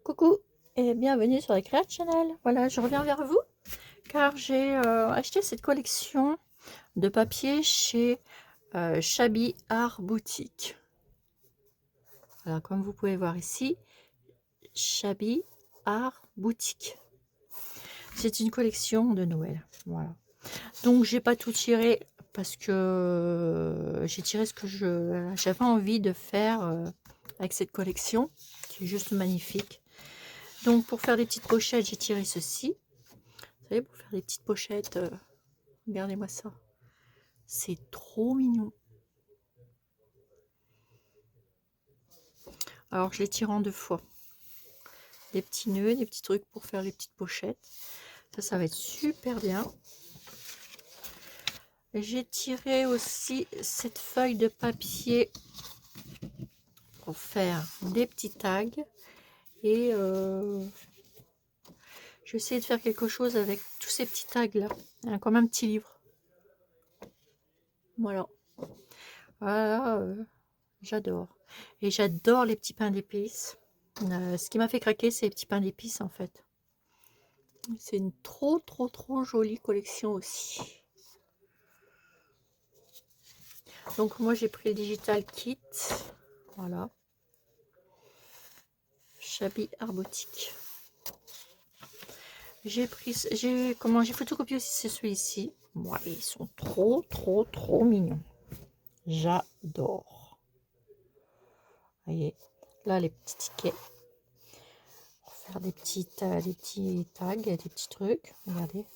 Coucou et bienvenue sur la Create Channel. Voilà, je reviens vers vous car j'ai acheté cette collection de papier chez Shabby Art Boutique. Voilà, comme vous pouvez voir ici, Shabby Art Boutique. C'est une collection de Noël. Voilà. Donc j'ai pas tout tiré parce que j'ai tiré ce que j'avais envie de faire avec cette collection qui est juste magnifique. Donc pour faire des petites pochettes, j'ai tiré ceci. Vous savez, pour faire des petites pochettes, regardez-moi ça. C'est trop mignon. Alors je les tire en deux fois. Des petits nœuds, des petits trucs pour faire les petites pochettes. Ça va être super bien. J'ai tiré aussi cette feuille de papier pour faire des petits tags. Et je vais essayer de faire quelque chose avec tous ces petits tags là. Hein, comme un petit livre. Voilà. Voilà, j'adore. Et j'adore les petits pains d'épices. Ce qui m'a fait craquer, c'est les petits pains d'épices en fait. C'est une trop jolie collection aussi. Donc moi j'ai pris le Digital Kit. Voilà. Shabby Art Boutique. J'ai photocopié aussi celui-ci. Moi, ils sont trop mignons. J'adore. Vous voyez, là les petits tickets. Pour faire des petits tags, des petits trucs. Regardez.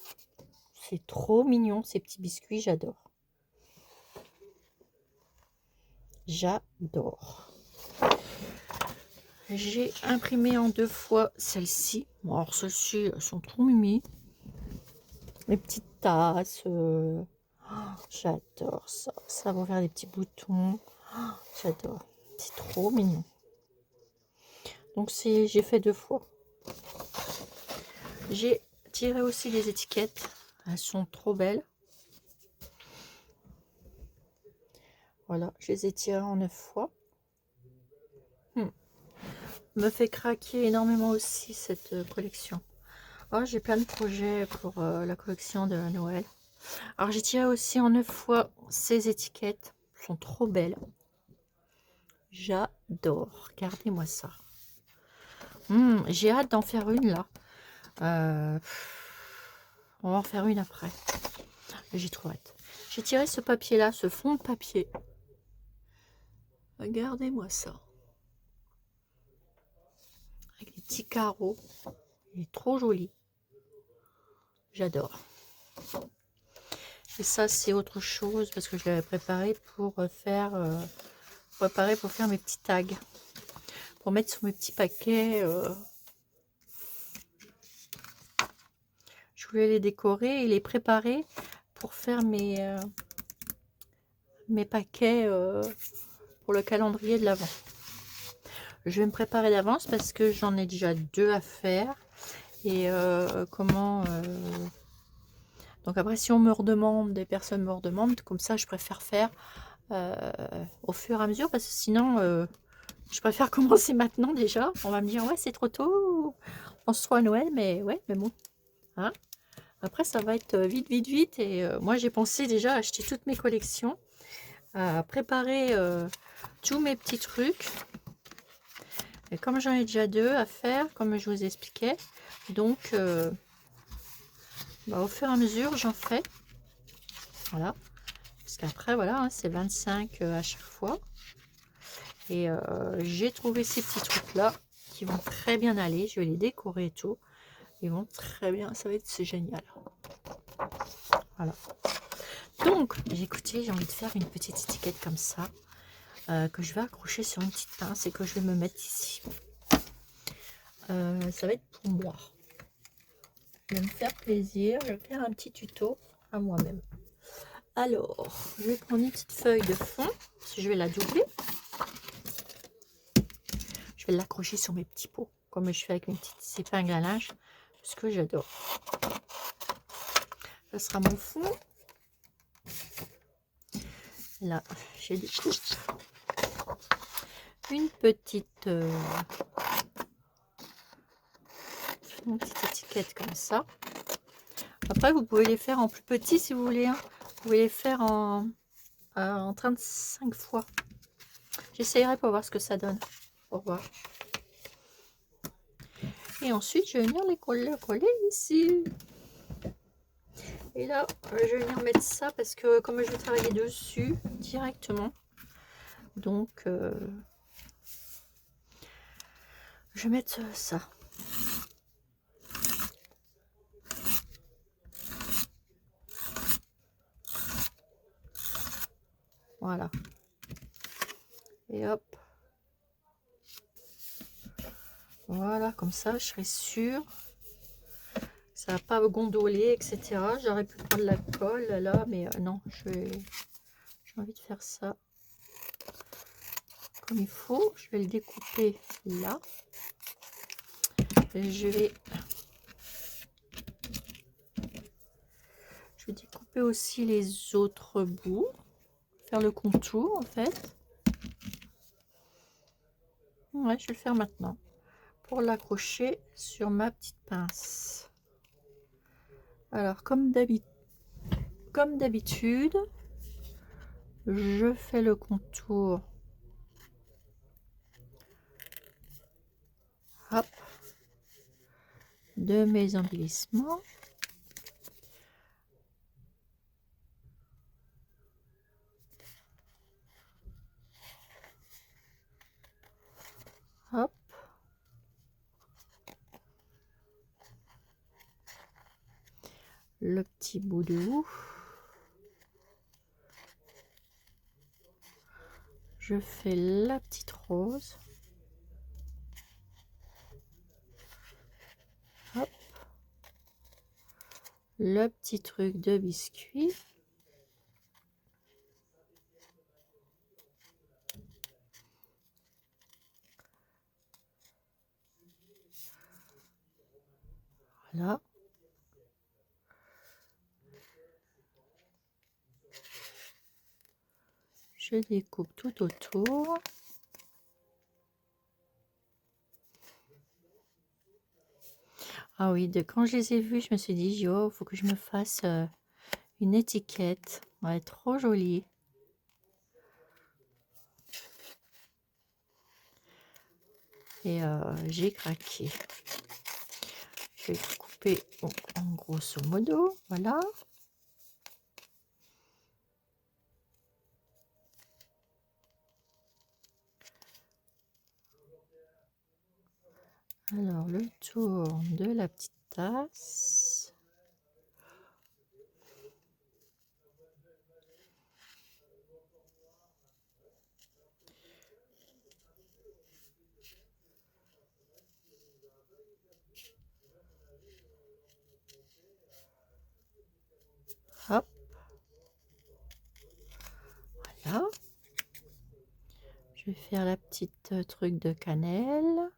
C'est trop mignon ces petits biscuits, j'adore. J'adore. J'ai imprimé en deux fois celle-ci. Bon, alors celles-ci, elles sont trop mimi. Les petites tasses. J'adore ça. Ça va faire des petits boutons. J'adore. C'est trop mignon. Donc j'ai fait deux fois. J'ai tiré aussi les étiquettes. Elles sont trop belles. Voilà, je les ai tirées en 9 fois. Me fait craquer énormément aussi cette collection. Oh, j'ai plein de projets pour la collection de Noël. Alors j'ai tiré aussi en 9 fois ces étiquettes. Elles sont trop belles. J'adore. Regardez-moi ça. J'ai hâte d'en faire une là. On va en faire une après. J'ai trop hâte. J'ai tiré ce papier là, ce fond de papier. Regardez-moi ça. Avec des petits carreaux. Il est trop joli. J'adore. Et ça c'est autre chose parce que je l'avais préparé pour faire mes petits tags. Pour mettre sur mes petits paquets. Je voulais les décorer et les préparer pour faire mes paquets pour le calendrier de l'Avent. Je vais me préparer d'avance parce que j'en ai déjà deux à faire. Et donc après, si on me redemande, des personnes me redemandent, comme ça, je préfère faire au fur et à mesure parce que sinon, je préfère commencer maintenant déjà. On va me dire, ouais, c'est trop tôt. On se voit à Noël, mais ouais, mais bon. Hein, après, ça va être vite. Et moi, j'ai pensé déjà acheter toutes mes collections, à préparer tous mes petits trucs. Et comme j'en ai déjà deux à faire, comme je vous expliquais, donc au fur et à mesure, j'en fais. Voilà. Parce qu'après, voilà, hein, c'est 25 à chaque fois. Et j'ai trouvé ces petits trucs-là qui vont très bien aller. Je vais les décorer et tout. Ils vont très bien. Ça va être, c'est génial. Voilà. Donc, écoutez, j'ai envie de faire une petite étiquette comme ça. Que je vais accrocher sur une petite pince et que je vais me mettre ici. Ça va être pour moi. Je vais me faire plaisir. Je vais faire un petit tuto à moi-même. Alors, je vais prendre une petite feuille de fond. Je vais la doubler. Je vais l'accrocher sur mes petits pots. Comme je fais avec mes petites épingles à linge. Parce que j'adore. Ça sera mon fond. Là, j'ai des coupes. Une petite Une petite étiquette comme ça. Après, vous pouvez les faire en plus petit si vous voulez. Hein. Vous pouvez les faire en 35 fois. J'essayerai pour voir ce que ça donne. Pour voir. Et ensuite, je vais venir les coller ici. Et là, je vais venir mettre ça parce que comme je vais travailler dessus directement, donc je vais mettre ça. Voilà. Et hop. Voilà, comme ça, je serai sûre. Ça va pas gondoler, etc. J'aurais pu prendre la colle là, mais non, j'ai envie de faire ça comme il faut. Je vais le découper là. Et je vais découper aussi les autres bouts. Faire le contour en fait. Ouais, je vais le faire maintenant. Pour l'accrocher sur ma petite pince. Alors, comme d'habitude, je fais le contour. Hop, de mes embellissements. Hop. Le petit bout de haut. Je fais la petite rose. Hop. Le petit truc de biscuit. Voilà. Je découpe tout autour. Ah oui, quand je les ai vus, je me suis dit, oh, faut que je me fasse une étiquette. Ouais, trop jolie. Et j'ai craqué. Je vais couper en grosso modo, voilà. Alors, le tour de la petite tasse. Hop. Voilà. Je vais faire la petite truc de cannelle.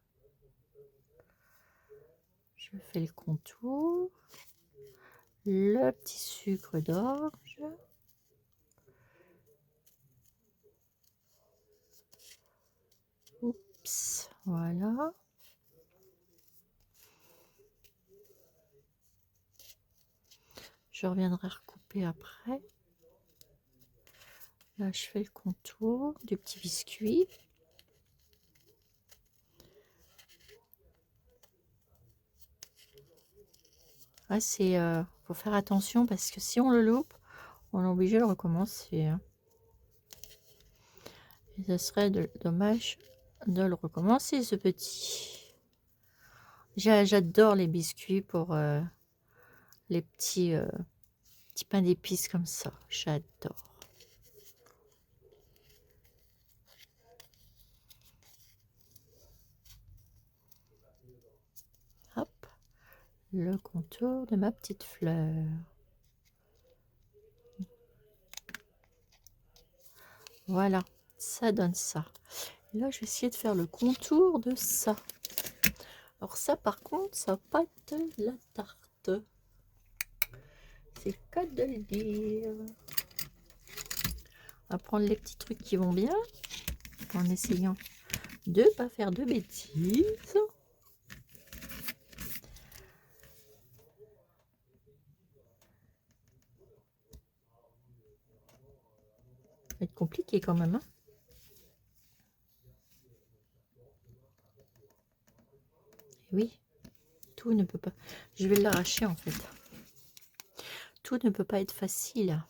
Je fais le contour. Le petit sucre d'orge. Oups, voilà. Je reviendrai recouper après. Là, je fais le contour du petit biscuit. Ah, faut faire attention parce que si on le loupe, on est obligé de recommencer. Hein. Et ce serait dommage de le recommencer, ce petit. J'adore les biscuits pour les petits pains d'épices comme ça. J'adore. Hop, le contour de ma petite fleur. Voilà, ça donne ça. Et là, je vais essayer de faire le contour de ça. Alors ça, par contre, ça va pas être de la tarte. C'est le cas de le dire. On va prendre les petits trucs qui vont bien, en essayant de ne pas faire de bêtises. va être compliqué quand même. Hein. Oui, tout ne peut pas. Je vais l'arracher en fait. Tout ne peut pas être facile.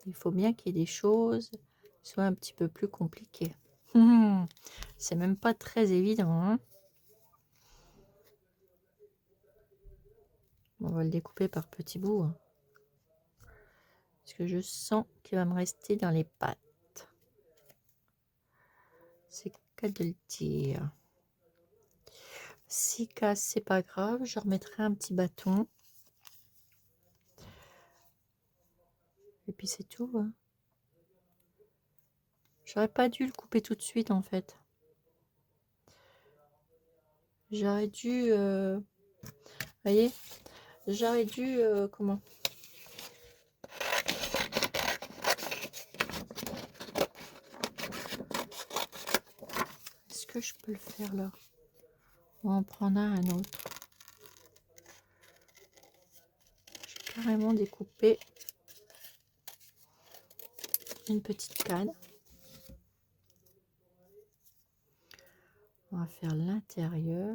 Il faut bien qu'il y ait des choses qui soient un petit peu plus compliquées. C'est même pas très évident. Hein. On va le découper par petits bouts. Hein. Parce que je sens qu'il va me rester dans les pattes. C'est qu'à de le dire. Si casse, c'est pas grave. Je remettrai un petit bâton. Et puis c'est tout. Hein. J'aurais pas dû le couper tout de suite en fait. J'aurais dû... voyez, j'aurais dû... comment? Est-ce que je peux le faire là? On va en prendre un autre. J'ai carrément découpé une petite canne. On va faire l'intérieur.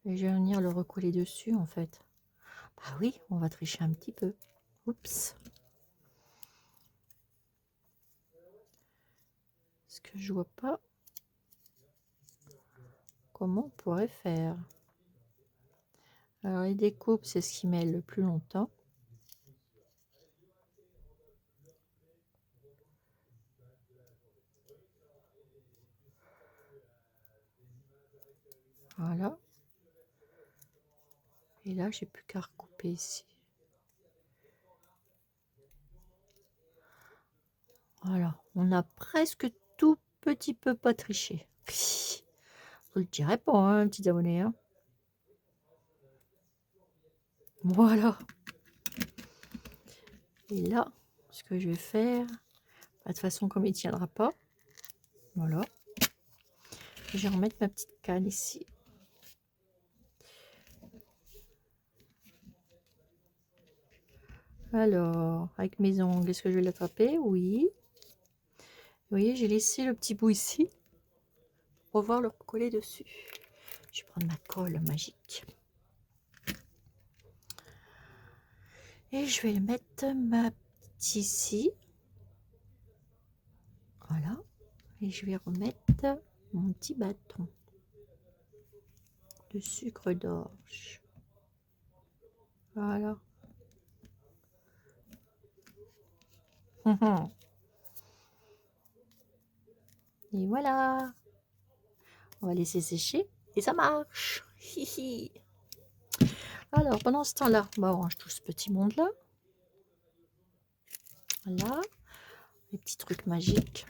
Et je vais venir le recoller dessus en fait. Bah oui, on va tricher un petit peu. Oups. Parce que je vois pas comment on pourrait faire. Alors les découpes, c'est ce qui mêle le plus longtemps. Voilà. Et là, j'ai plus qu'à recouper ici. Voilà, on a presque tout petit peu pas triché. Vous le direz pas, hein, petit abonné. Hein. Voilà. Et là, ce que je vais faire, de toute façon, comme il ne tiendra pas, voilà. Je vais remettre ma petite canne ici. Alors, avec mes ongles, est-ce que je vais l'attraper? Oui. Vous voyez, j'ai laissé le petit bout ici pour pouvoir le recoller dessus. Je vais prendre ma colle magique. Et je vais mettre ma petite ici. Voilà. Et je vais remettre mon petit bâton de sucre d'orge. Voilà. Et voilà. On va laisser sécher et ça marche. Alors, pendant ce temps-là, on range tout ce petit monde-là. Voilà. Les petits trucs magiques.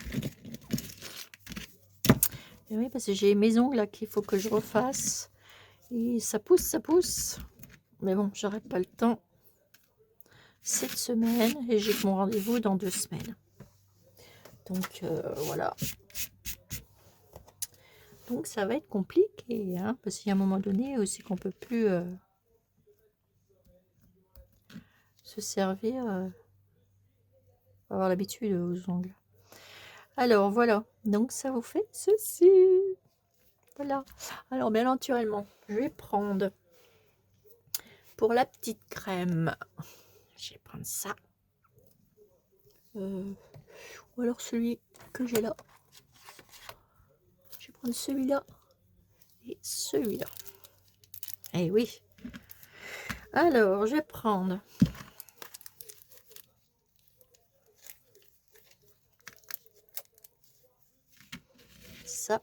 Et oui, parce que j'ai mes ongles là qu'il faut que je refasse. Et ça pousse, ça pousse. Mais bon, j'aurai pas le temps cette semaine. Et j'ai mon rendez-vous dans 2 semaines. Donc, voilà. Donc, ça va être compliqué. Hein, parce qu'il y a un moment donné aussi qu'on peut plus se servir. Avoir l'habitude aux ongles. Alors, voilà. Donc, ça vous fait ceci. Voilà. Alors, bien naturellement, je vais prendre pour la petite crème. Je vais prendre ça. Ou alors celui que j'ai là. Je vais prendre celui-là et celui-là. Eh oui. Alors, je vais prendre ça.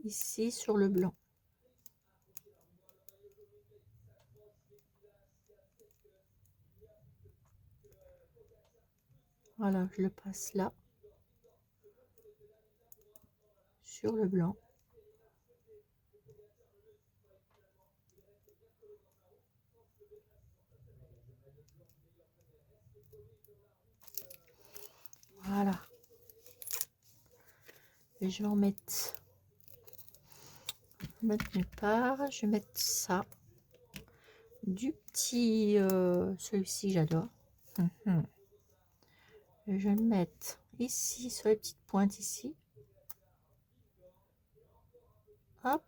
Ici sur le blanc. Voilà, je le passe là. Sur le blanc. Voilà. Et je vais en mettre mettre nulle part. Je vais mettre ça. Du petit... celui-ci, j'adore. Je vais le mettre ici, sur les petites pointes ici. Hop.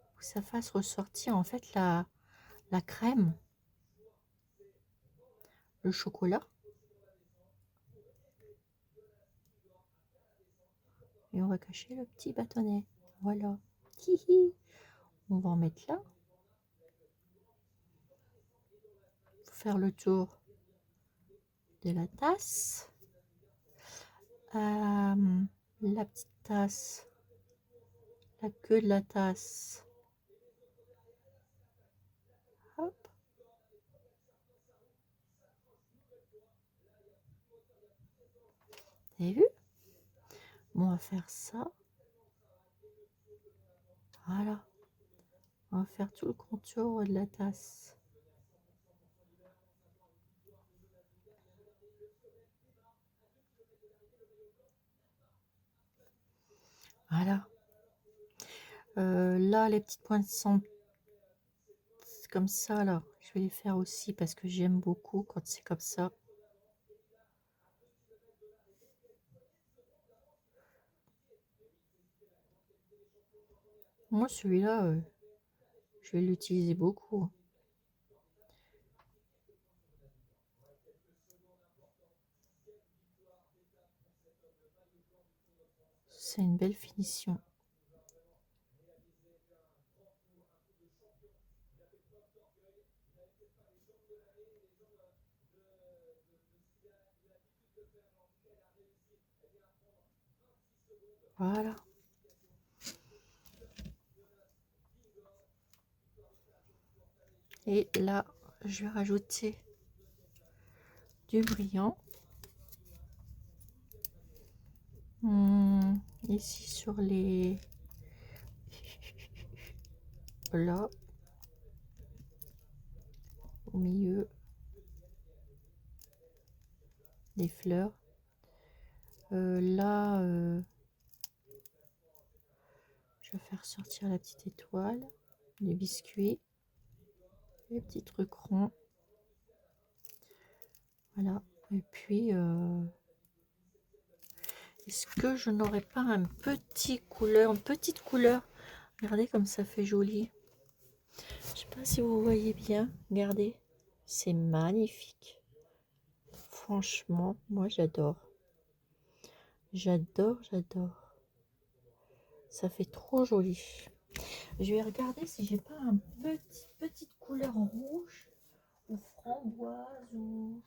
Pour que ça fasse ressortir en fait la crème. Le chocolat. Et on va cacher le petit bâtonnet. Voilà. Hihi. On va en mettre là. Faire le tour de la tasse. La petite tasse. La queue de la tasse. Hop. Vous avez vu? Bon, on va faire ça. Voilà. On va faire tout le contour de la tasse. Voilà. Là, les petites pointes sont comme ça, là. Je vais les faire aussi parce que j'aime beaucoup quand c'est comme ça. Moi, celui-là, je vais l'utiliser beaucoup. C'est une belle finition. Voilà. Et là, je vais rajouter du brillant. Ici sur les... Là. Au milieu. Des fleurs. Là, je vais faire sortir la petite étoile. Les biscuits. Les petits trucs ronds. Voilà. Et puis... est-ce que je n'aurais pas une petite couleur? Regardez comme ça fait joli. Je sais pas si vous voyez bien. Regardez. C'est magnifique. Franchement, moi j'adore. J'adore. Ça fait trop joli. Je vais regarder si j'ai pas une petite couleur rouge ou framboise ou...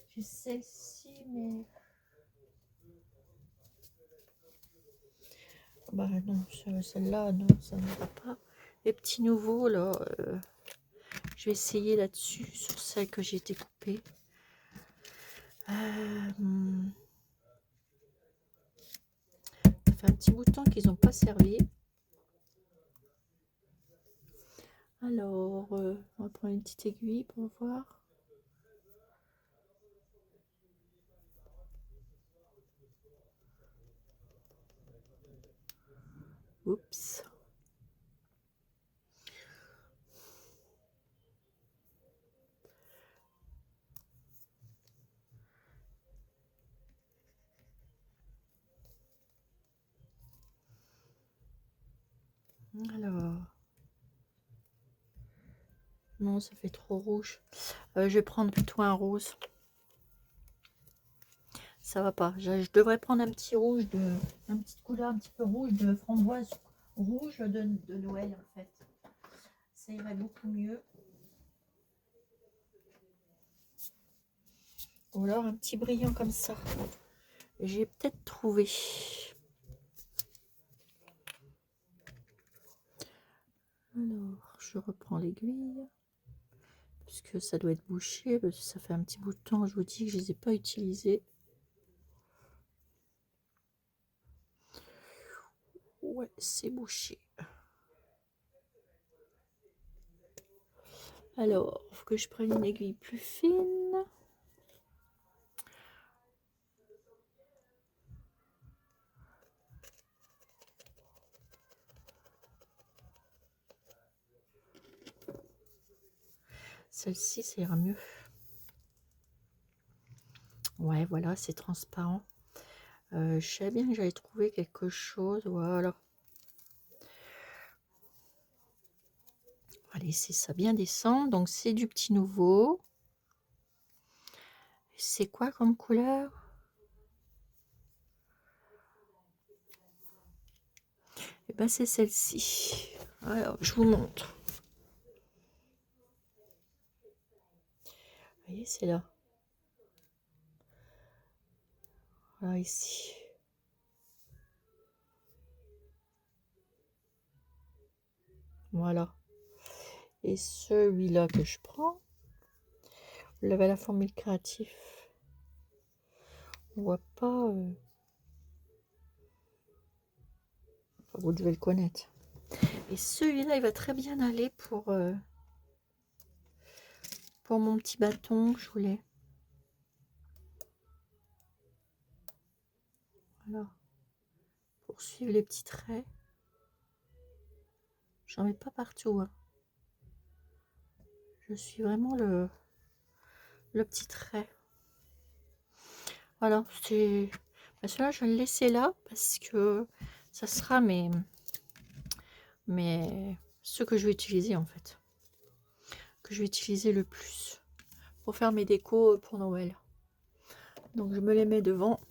J'ai celle-ci, mais... Bah non, celle-là, non, ça ne va pas. Les petits nouveaux, là, je vais essayer là-dessus, sur celle que j'ai découpée. Ça fait un petit bout de temps qu'ils n'ont pas servi. Alors, on va prendre une petite aiguille pour voir. Oups. Alors, non, ça fait trop rouge. Je vais prendre plutôt un rose. Ça va pas. Je devrais prendre un petit rouge une petite couleur un petit peu rouge de framboise rouge de Noël en fait. Ça irait beaucoup mieux. Ou alors un petit brillant comme ça. J'ai peut-être trouvé. Alors, je reprends l'aiguille. Puisque ça doit être bouché. Parce que ça fait un petit bout de temps, je vous dis que je ne les ai pas utilisés. Ouais, c'est bouché. Alors, il faut que je prenne une aiguille plus fine. Celle-ci, ça ira mieux. Ouais, voilà, c'est transparent. Je savais bien que j'allais trouver quelque chose. Voilà. On va laisser ça bien descendre. Donc, c'est du Petit Nouveau. C'est quoi comme couleur? Et ben, c'est celle-ci. Alors, je vous montre. Vous voyez, c'est là. Voilà, ici. Voilà. Et celui-là que je prends, vous l'avez à la formule créatif. On voit pas. Vous devez le connaître. Et celui-là, il va très bien aller pour mon petit bâton que je voulais. Voilà. Pour suivre les petits traits. J'en mets pas partout. Hein. Je suis vraiment le petit trait. Voilà, c'est. Celui-là, je vais le laisser là parce que ça sera ce que je vais utiliser en fait. Que je vais utiliser le plus pour faire mes décos pour Noël. Donc je me les mets devant.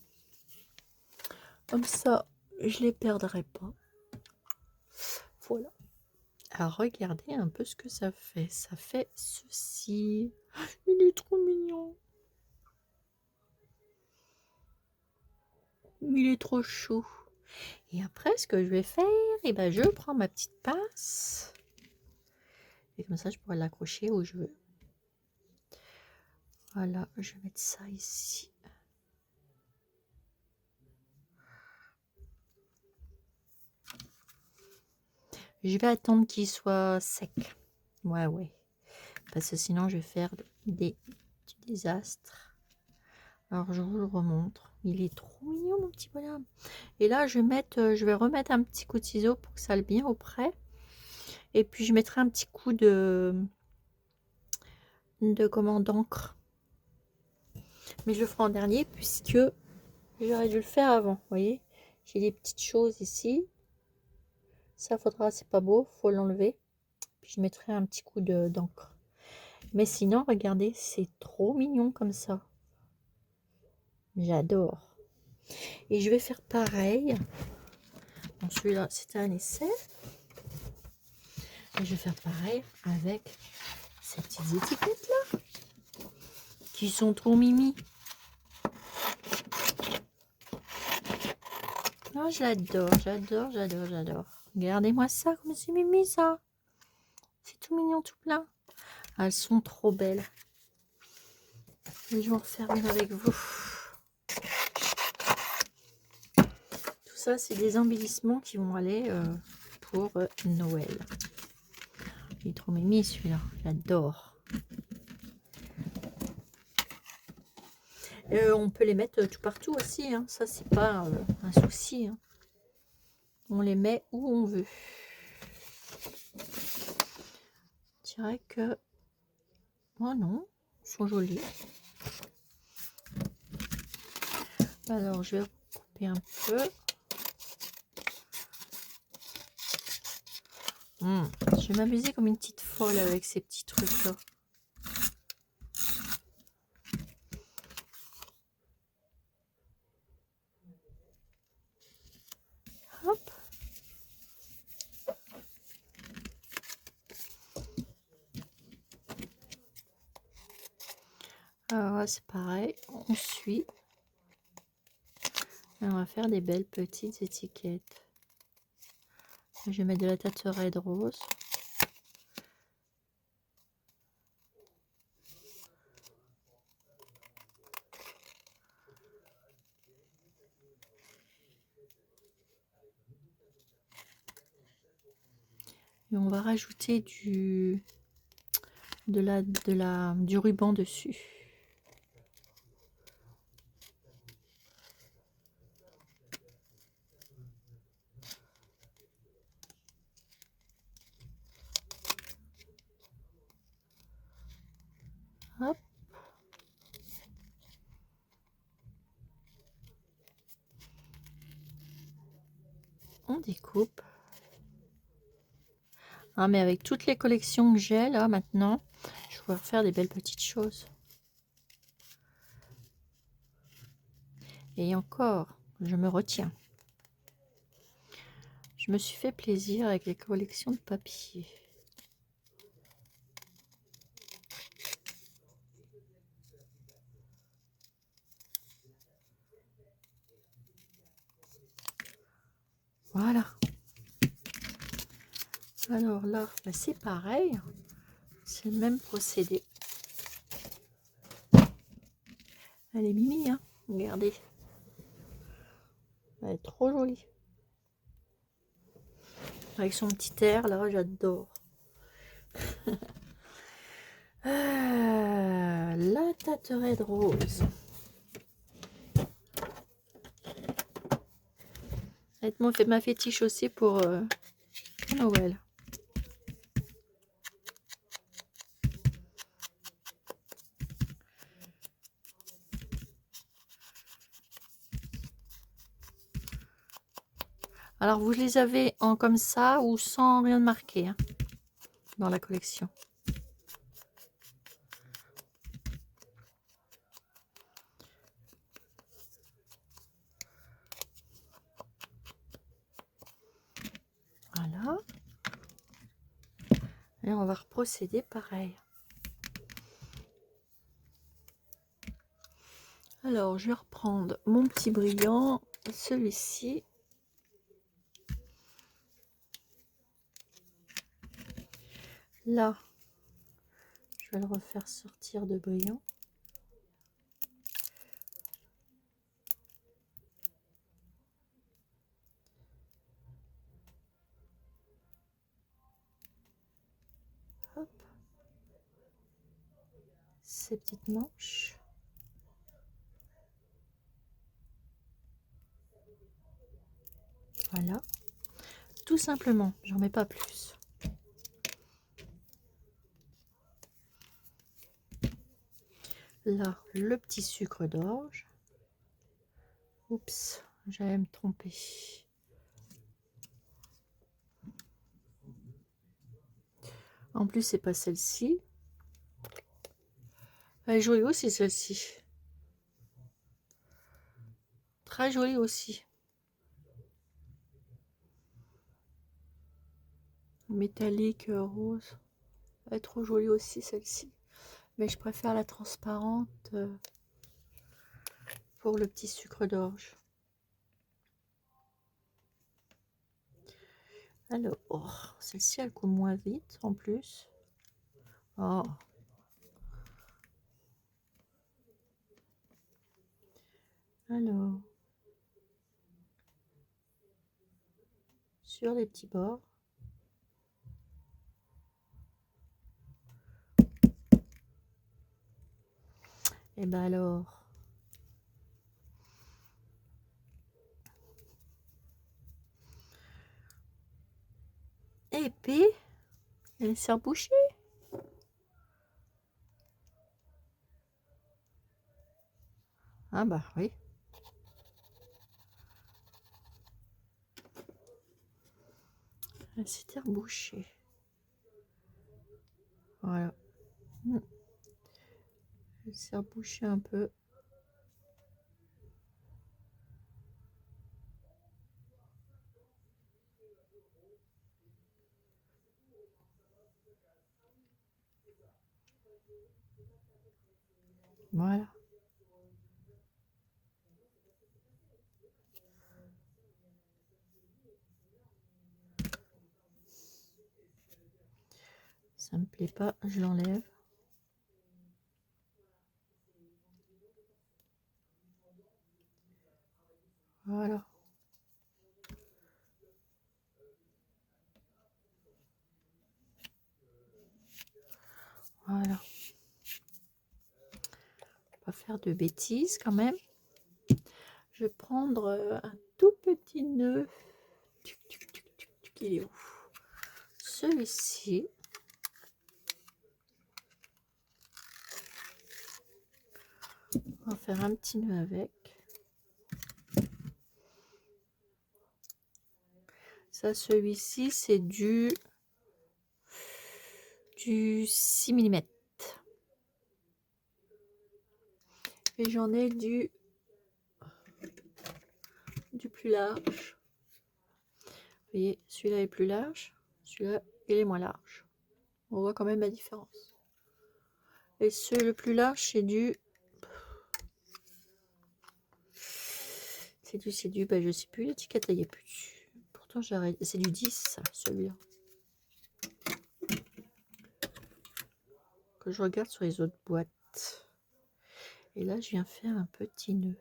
Comme ça, je les perdrai pas. Voilà. Alors regardez un peu ce que ça fait. Ça fait ceci. Il est trop mignon. Il est trop chou. Et après, ce que je vais faire, et ben, je prends ma petite pince. Et comme ça, je pourrais l'accrocher où je veux. Voilà, je vais mettre ça ici. Je vais attendre qu'il soit sec. Ouais. Parce que sinon, je vais faire des désastres. Alors, je vous le remontre. Il est trop mignon, mon petit bonhomme. Et là, je vais remettre un petit coup de ciseau pour que ça aille bien auprès. Et puis, je mettrai un petit coup d'encre. Mais je le ferai en dernier puisque j'aurais dû le faire avant. Vous voyez, j'ai des petites choses ici. Ça faudra, c'est pas beau, faut l'enlever. Puis je mettrai un petit coup d'encre. Mais sinon, regardez, c'est trop mignon comme ça. J'adore. Et je vais faire pareil. Bon, celui-là, c'était un essai. Et je vais faire pareil avec ces petites étiquettes-là. Qui sont trop mimi. Oh, j'adore. Regardez-moi ça, comme c'est mimi ça. C'est tout mignon, tout plein. Elles sont trop belles. Je vais en refaire une avec vous. Tout ça, c'est des embellissements qui vont aller pour Noël. Il est trop mimi celui-là. J'adore. On peut les mettre tout partout aussi. Hein. Ça, c'est pas un souci. Hein. On les met où on veut. Je dirais que... Oh non, ils sont jolis. Alors, je vais couper un peu. Je vais m'amuser comme une petite folle avec ces petits trucs-là. Hop. Alors, c'est pareil. On suit. Et on va faire des belles petites étiquettes. Je vais mettre de la Taterade rose. Et on va rajouter du ruban dessus. coupe. Ah, mais avec toutes les collections que j'ai là maintenant, je vais pouvoir faire des belles petites choses. Et encore, je me retiens. Je me suis fait plaisir avec les collections de papier. Voilà. Alors là, bah c'est pareil. C'est le même procédé. Elle est mimi, hein. Regardez. Elle est trop jolie. Avec son petit air, là, j'adore. La Taterelle rose. Honnêtement, fait ma fétiche aussi pour Noël. Alors, vous les avez en comme ça ou sans rien de marqué hein, dans la collection. Voilà. Et on va reprocéder pareil. Alors, je vais reprendre mon petit brillant, celui-ci. Là, je vais le refaire sortir de brillant. Hop. Ces petites manches. Voilà. Tout simplement, j'en mets pas plus. Là, le petit sucre d'orge. Oups, j'allais me tromper. En plus, c'est pas celle-ci. Elle est jolie aussi, celle-ci. Très jolie aussi. Métallique rose. Elle est trop jolie aussi, celle-ci. Mais je préfère la transparente pour le petit sucre d'orge. Alors, celle-ci, elle coule moins vite en plus. Oh. Alors, sur les petits bords. Et ben alors, épée, elle sert bouchée. Ah bah oui. Elle s'est rebouchée. Voilà. Elle s'est rebouchée un peu. Voilà. Ça me plaît pas, je l'enlève. Voilà. Voilà. Pas faire de bêtises quand même. Je vais prendre un tout petit nœud. Il est où? Celui-ci. On va faire un petit nœud avec. Ça, celui-ci, c'est du 6 mm. Et j'en ai du plus large. Vous voyez, celui-là est plus large, celui-là, il est moins large. On voit quand même la différence. Et le plus large, c'est du... bah, je sais plus, l'étiquette, il n'y a plus dessus. Pourtant, j'arrête. C'est du 10, celui-là. Que je regarde sur les autres boîtes. Et là, je viens faire un petit nœud.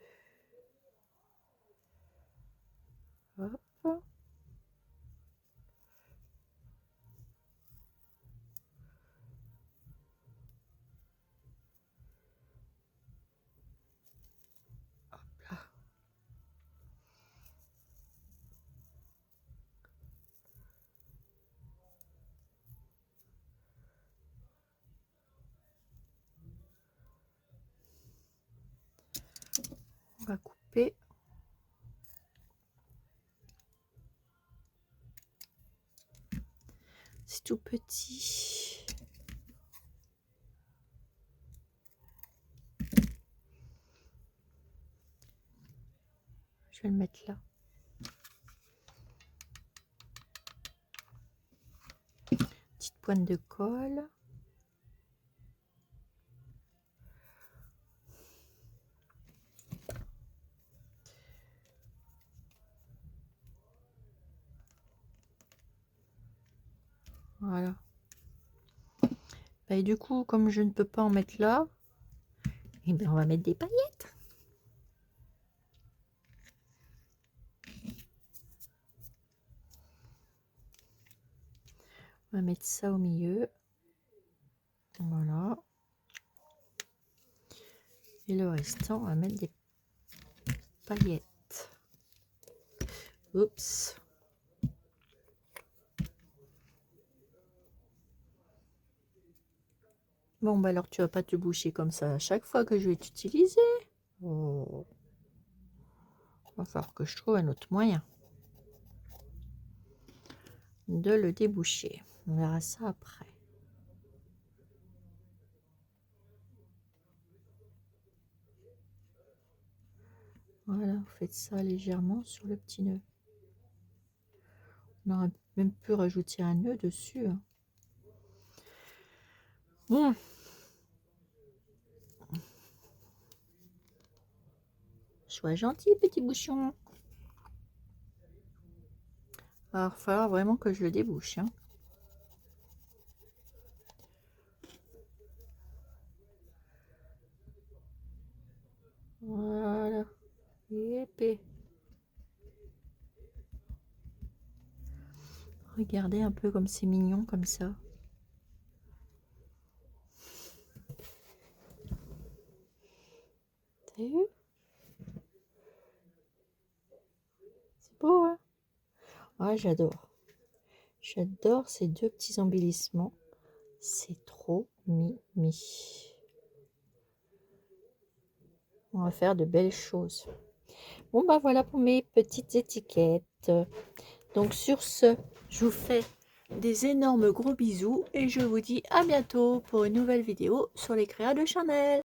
Hop. Hop là. On va couper. C'est tout petit. Je vais le mettre là. Petite pointe de colle. Voilà. Et du coup, comme je ne peux pas en mettre là, eh bien, on va mettre des paillettes. On va mettre ça au milieu. Voilà. Et le restant, on va mettre des paillettes. Oups. Bon, bah alors tu vas pas te boucher comme ça à chaque fois que je vais t'utiliser. Oh. Il va falloir que je trouve un autre moyen de le déboucher. On verra ça après. Voilà, vous faites ça légèrement sur le petit nœud. On aurait même pu rajouter un nœud dessus. Hein. Bon. Sois gentil, petit bouchon. Alors, il va falloir vraiment que je le débouche. Hein. Voilà. Épais. Regardez un peu comme c'est mignon comme ça. T'as vu? C'est beau, hein? Ah, j'adore. J'adore ces deux petits embellissements. C'est trop mimi. On va faire de belles choses. Bon, bah voilà pour mes petites étiquettes. Donc sur ce, je vous fais des énormes gros bisous et je vous dis à bientôt pour une nouvelle vidéo sur les créas de Chanel.